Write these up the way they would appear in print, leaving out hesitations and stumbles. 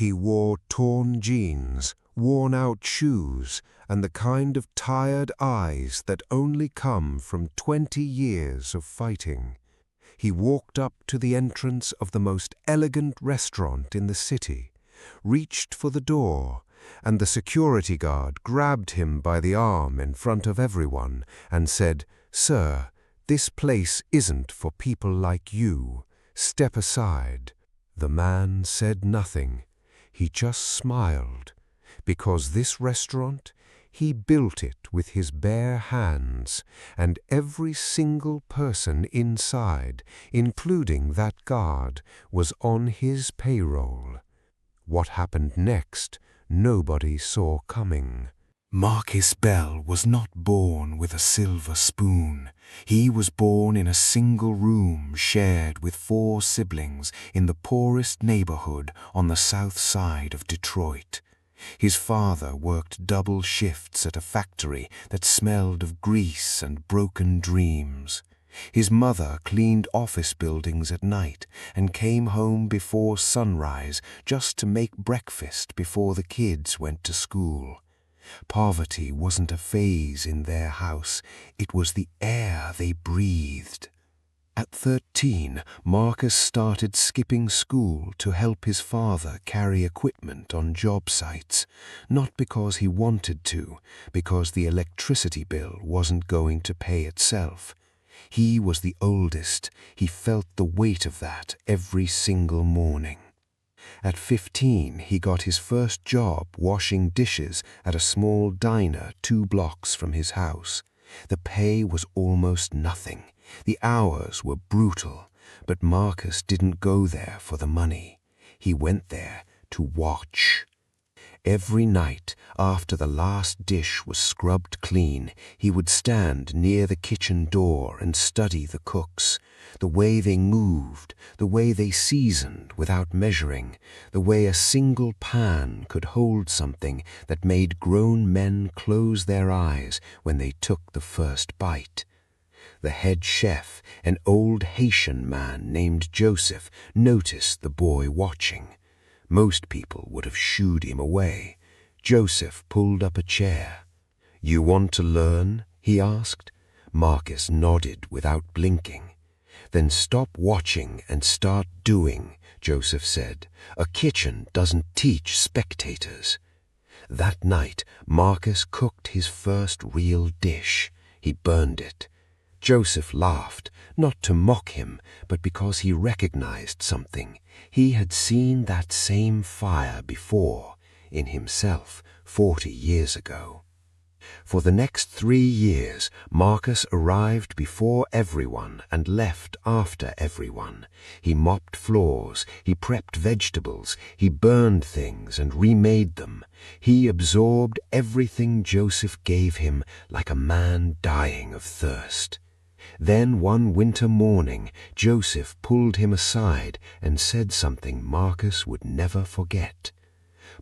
He wore torn jeans, worn-out shoes, and the kind of tired eyes that only come from 20 years of fighting. He walked up to the entrance of the most elegant restaurant in the city, reached for the door, and the security guard grabbed him by the arm in front of everyone and said, "Sir, this place isn't for people like you. Step aside." The man said nothing. He just smiled, because this restaurant, he built it with his bare hands, and every single person inside, including that guard, was on his payroll. What happened next, nobody saw coming. Marcus Bell was not born with a silver spoon. He was born in a single room shared with 4 siblings in the poorest neighborhood on the south side of Detroit. His father worked double shifts at a factory that smelled of grease and broken dreams. His mother cleaned office buildings at night and came home before sunrise just to make breakfast before the kids went to school. Poverty wasn't a phase in their house, it was the air they breathed. At 13, Marcus started skipping school to help his father carry equipment on job sites, not because he wanted to, because the electricity bill wasn't going to pay itself. He was the oldest. He felt the weight of that every single morning. At 15, he got his first job washing dishes at a small diner 2 blocks from his house. The pay was almost nothing. The hours were brutal, but Marcus didn't go there for the money. He went there to watch. Every night, after the last dish was scrubbed clean, he would stand near the kitchen door and study the cooks, the way they moved, the way they seasoned without measuring, the way a single pan could hold something that made grown men close their eyes when they took the first bite. The head chef, an old Haitian man named Joseph, noticed the boy watching. Most people would have shooed him away. Joseph pulled up a chair. "You want to learn?" he asked. Marcus nodded without blinking. "Then stop watching and start doing," Joseph said. "A kitchen doesn't teach spectators." That night, Marcus cooked his first real dish. He burned it. Joseph laughed, not to mock him, but because he recognized something. He had seen that same fire before, in himself, 40 years ago. For the next 3 years, Marcus arrived before everyone and left after everyone. He mopped floors, he prepped vegetables, he burned things and remade them. He absorbed everything Joseph gave him like a man dying of thirst. Then one winter morning, Joseph pulled him aside and said something Marcus would never forget.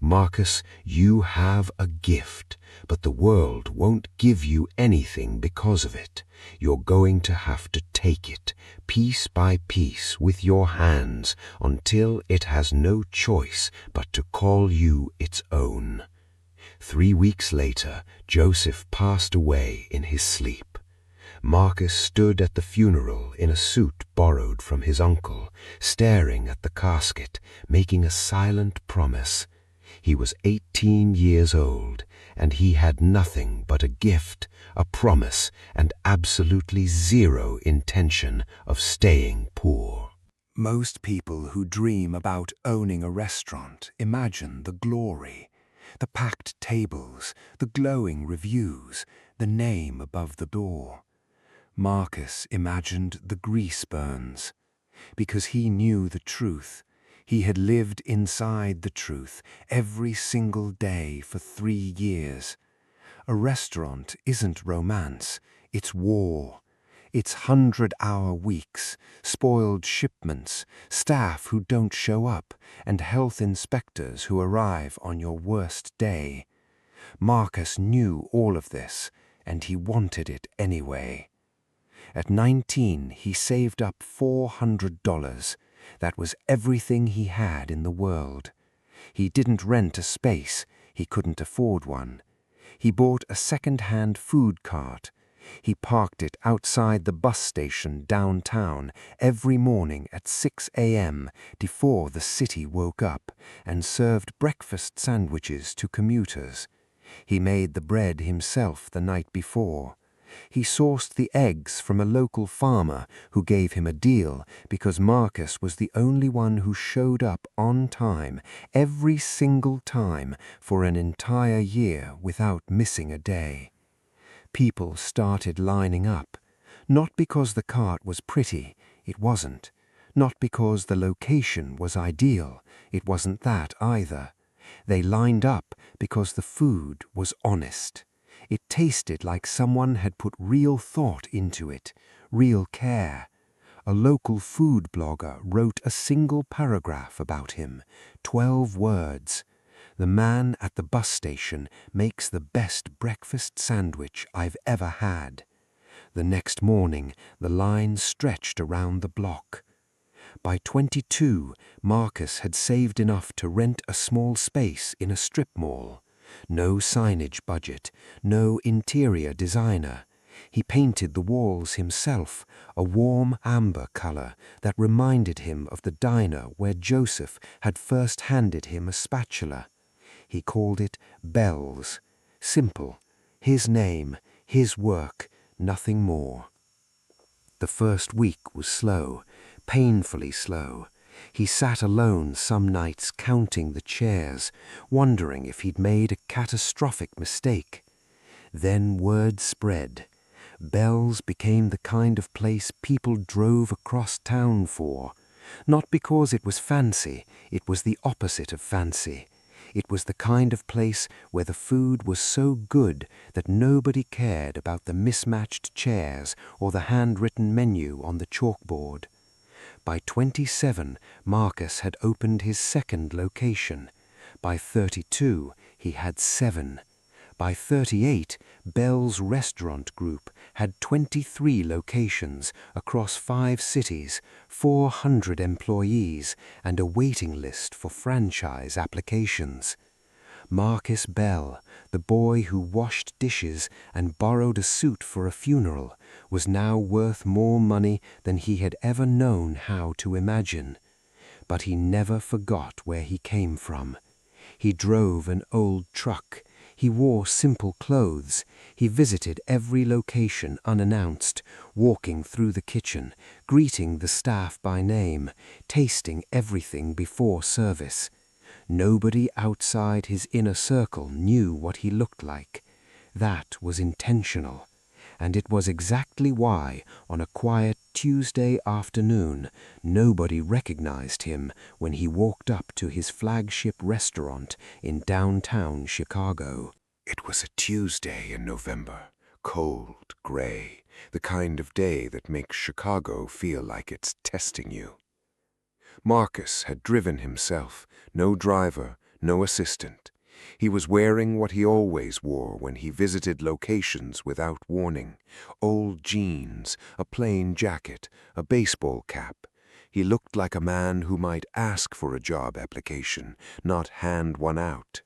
"Marcus, you have a gift, but the world won't give you anything because of it. You're going to have to take it, piece by piece, with your hands, until it has no choice but to call you its own." 3 weeks later, Joseph passed away in his sleep. Marcus stood at the funeral in a suit borrowed from his uncle, staring at the casket, making a silent promise. He was 18 years old, and he had nothing but a gift, a promise, and absolutely zero intention of staying poor. Most people who dream about owning a restaurant imagine the glory, the packed tables, the glowing reviews, the name above the door. Marcus imagined the grease burns. Because he knew the truth, he had lived inside the truth every single day for 3 years. A restaurant isn't romance, it's war. It's 100-hour weeks, spoiled shipments, staff who don't show up, and health inspectors who arrive on your worst day. Marcus knew all of this, and he wanted it anyway. At 19, he saved up $400. That was everything he had in the world. He didn't rent a space. He couldn't afford one. He bought a second-hand food cart. He parked it outside the bus station downtown every morning at 6 a.m. before the city woke up, and served breakfast sandwiches to commuters. He made the bread himself the night before. He sourced the eggs from a local farmer who gave him a deal because Marcus was the only one who showed up on time every single time for an entire year without missing a day. People started lining up, not because the cart was pretty, it wasn't. Not because the location was ideal, it wasn't that either. They lined up because the food was honest. It tasted like someone had put real thought into it, real care. A local food blogger wrote a single paragraph about him, 12 words. The man at the bus station makes the best breakfast sandwich I've ever had. The next morning, the line stretched around the block. By 22, Marcus had saved enough to rent a small space in a strip mall. No signage budget, no interior designer. He painted the walls himself, a warm amber color that reminded him of the diner where Joseph had first handed him a spatula. He called it Bells. Simple. His name, his work, nothing more. The first week was slow, painfully slow. He sat alone some nights counting the chairs, wondering if he'd made a catastrophic mistake. Then word spread. Bells became the kind of place people drove across town for. Not because it was fancy, it was the opposite of fancy. It was the kind of place where the food was so good that nobody cared about the mismatched chairs or the handwritten menu on the chalkboard. By 27, Marcus had opened his second location. By 32, he had 7. By 38, Bell's Restaurant Group had 23 locations across 5 cities, 400 employees, and a waiting list for franchise applications. Marcus Bell, the boy who washed dishes and borrowed a suit for a funeral, was now worth more money than he had ever known how to imagine. But he never forgot where he came from. He drove an old truck. He wore simple clothes. He visited every location unannounced, walking through the kitchen, greeting the staff by name, tasting everything before service. Nobody outside his inner circle knew what he looked like. That was intentional. And it was exactly why, on a quiet Tuesday afternoon, nobody recognized him when he walked up to his flagship restaurant in downtown Chicago. It was a Tuesday in November, cold, gray, the kind of day that makes Chicago feel like it's testing you. Marcus had driven himself, no driver, no assistant. He was wearing what he always wore when he visited locations without warning: old jeans, a plain jacket, a baseball cap. He looked like a man who might ask for a job application, not hand one out.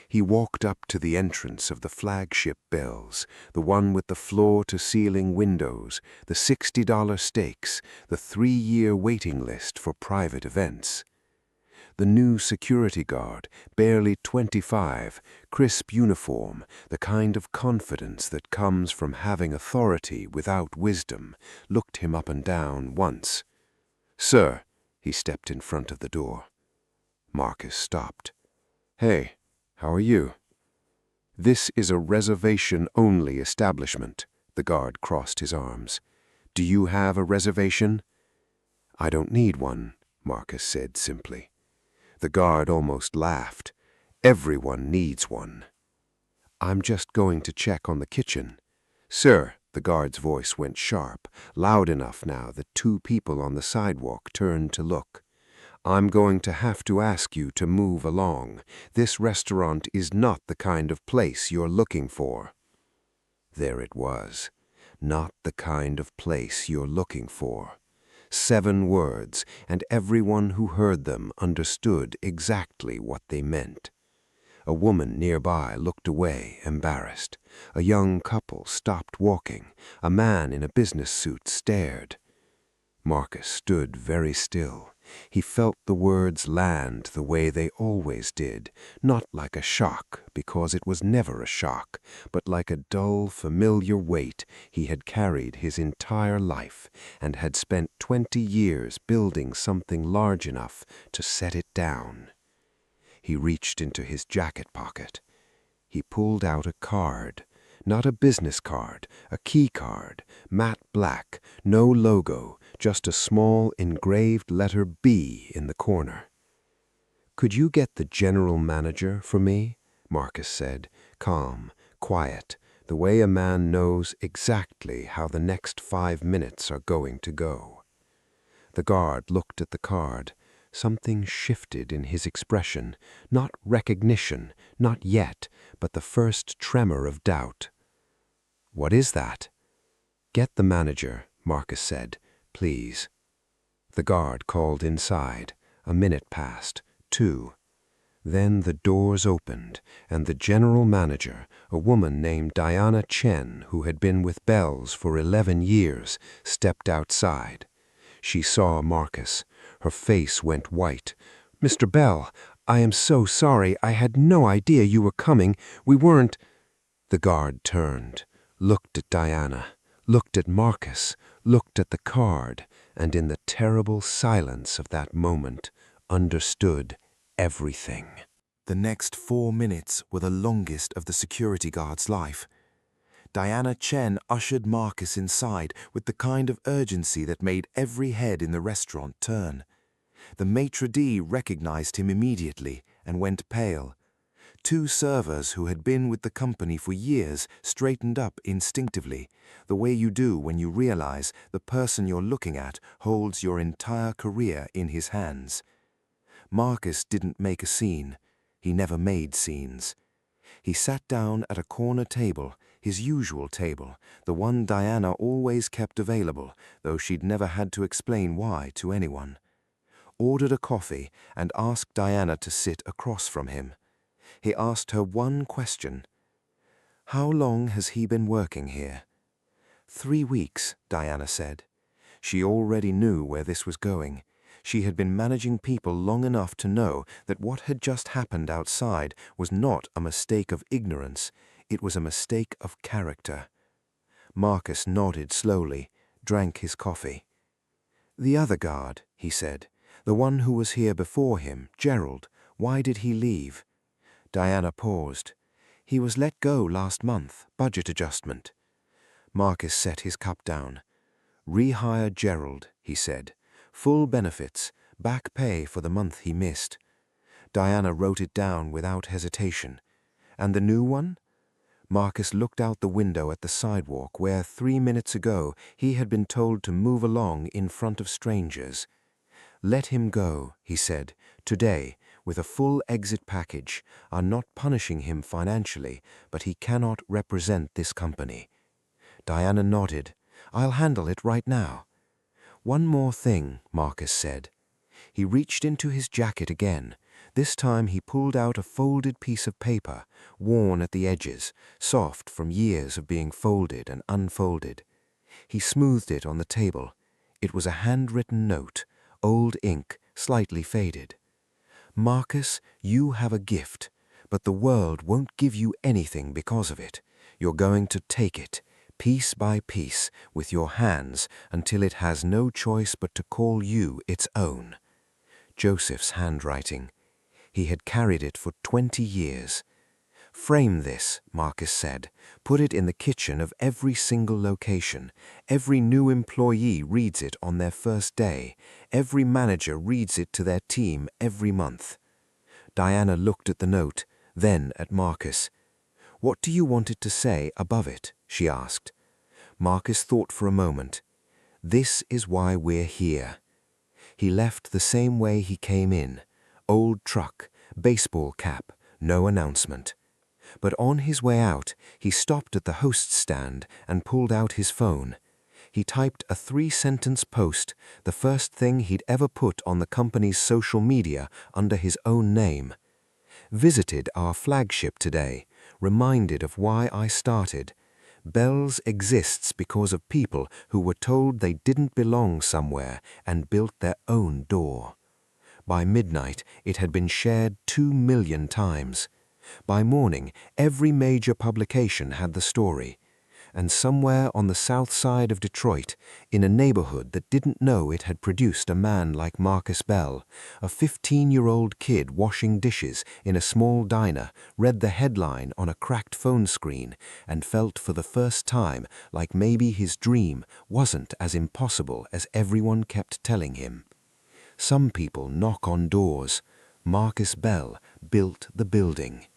He walked up to the entrance of the flagship Bells, the one with the floor-to-ceiling windows, the $60 steaks, the 3-year waiting list for private events. The new security guard, barely 25, crisp uniform, the kind of confidence that comes from having authority without wisdom, looked him up and down once. "Sir," he stepped in front of the door. Marcus stopped. "Hey, how are you?" "This is a reservation-only establishment." The guard crossed his arms. "Do you have a reservation?" "I don't need one," Marcus said simply. The guard almost laughed. "Everyone needs one." "I'm just going to check on the kitchen." "Sir," the guard's voice went sharp, loud enough now that 2 people on the sidewalk turned to look. "I'm going to have to ask you to move along. This restaurant is not the kind of place you're looking for." There it was. Not the kind of place you're looking for. 7 words, and everyone who heard them understood exactly what they meant. A woman nearby looked away, embarrassed. A young couple stopped walking. A man in a business suit stared. Marcus stood very still. He felt the words land the way they always did, not like a shock, because it was never a shock, but like a dull, familiar weight he had carried his entire life and had spent 20 years building something large enough to set it down. He reached into his jacket pocket. He pulled out a card. Not a business card, a key card, matte black, no logo, just a small engraved letter B in the corner. "Could you get the general manager for me?" Marcus said, calm, quiet, the way a man knows exactly how the next 5 minutes are going to go. The guard looked at the card. Something shifted in his expression, not recognition, not yet, but the first tremor of doubt. "What is that?" "Get the manager," Marcus said, "please." The guard called inside. A minute passed, 2. Then the doors opened, and the general manager, a woman named Diana Chen, who had been with Bells for 11 years, stepped outside. She saw Marcus. Her face went white. "Mr. Bell, I am so sorry. I had no idea you were coming. We weren't—" The guard turned, looked at Diana, looked at Marcus, looked at the card, and in the terrible silence of that moment, understood everything. The next 4 minutes were the longest of the security guard's life. Diana Chen ushered Marcus inside with the kind of urgency that made every head in the restaurant turn. The maitre d' recognized him immediately and went pale. 2 servers who had been with the company for years straightened up instinctively, the way you do when you realize the person you're looking at holds your entire career in his hands. Marcus didn't make a scene. He never made scenes. He sat down at a corner table, his usual table, the one Diana always kept available, though she'd never had to explain why to anyone. Ordered a coffee and asked Diana to sit across from him. He asked her one question. "How long has he been working here?" 3 weeks, Diana said. She already knew where this was going. She had been managing people long enough to know that what had just happened outside was not a mistake of ignorance, it was a mistake of character. Marcus nodded slowly, drank his coffee. "The other guard," he said, "the one who was here before him, Gerald, why did he leave?" Diana paused. "He was let go last month, budget adjustment." Marcus set his cup down. "Rehire Gerald," he said. "Full benefits, back pay for the month he missed." Diana wrote it down without hesitation. "And the new one?" Marcus looked out the window at the sidewalk where 3 minutes ago he had been told to move along in front of strangers. "Let him go," he said, "today, with a full exit package. I'm not punishing him financially, but he cannot represent this company." Diana nodded. "I'll handle it right now." "One more thing," Marcus said. He reached into his jacket again. This time he pulled out a folded piece of paper, worn at the edges, soft from years of being folded and unfolded. He smoothed it on the table. It was a handwritten note, old ink, slightly faded. "Marcus, you have a gift, but the world won't give you anything because of it. You're going to take it, piece by piece, with your hands, until it has no choice but to call you its own." Joseph's handwriting. He had carried it for 20 years. "Frame this," Marcus said. "Put it in the kitchen of every single location. Every new employee reads it on their first day. Every manager reads it to their team every month." Diana looked at the note, then at Marcus. "What do you want it to say above it?" she asked. Marcus thought for a moment. "This is why we're here." He left the same way he came in. Old truck, baseball cap, no announcement. But on his way out, he stopped at the host's stand and pulled out his phone. He typed a 3-sentence post, the first thing he'd ever put on the company's social media under his own name. Visited our flagship today, reminded of why I started. Bell's exists because of people who were told they didn't belong somewhere and built their own door. By midnight, it had been shared 2 million times. By morning, every major publication had the story. And somewhere on the south side of Detroit, in a neighborhood that didn't know it had produced a man like Marcus Bell, a 15-year-old kid washing dishes in a small diner read the headline on a cracked phone screen and felt for the first time like maybe his dream wasn't as impossible as everyone kept telling him. Some people knock on doors. Marcus Bell built the building.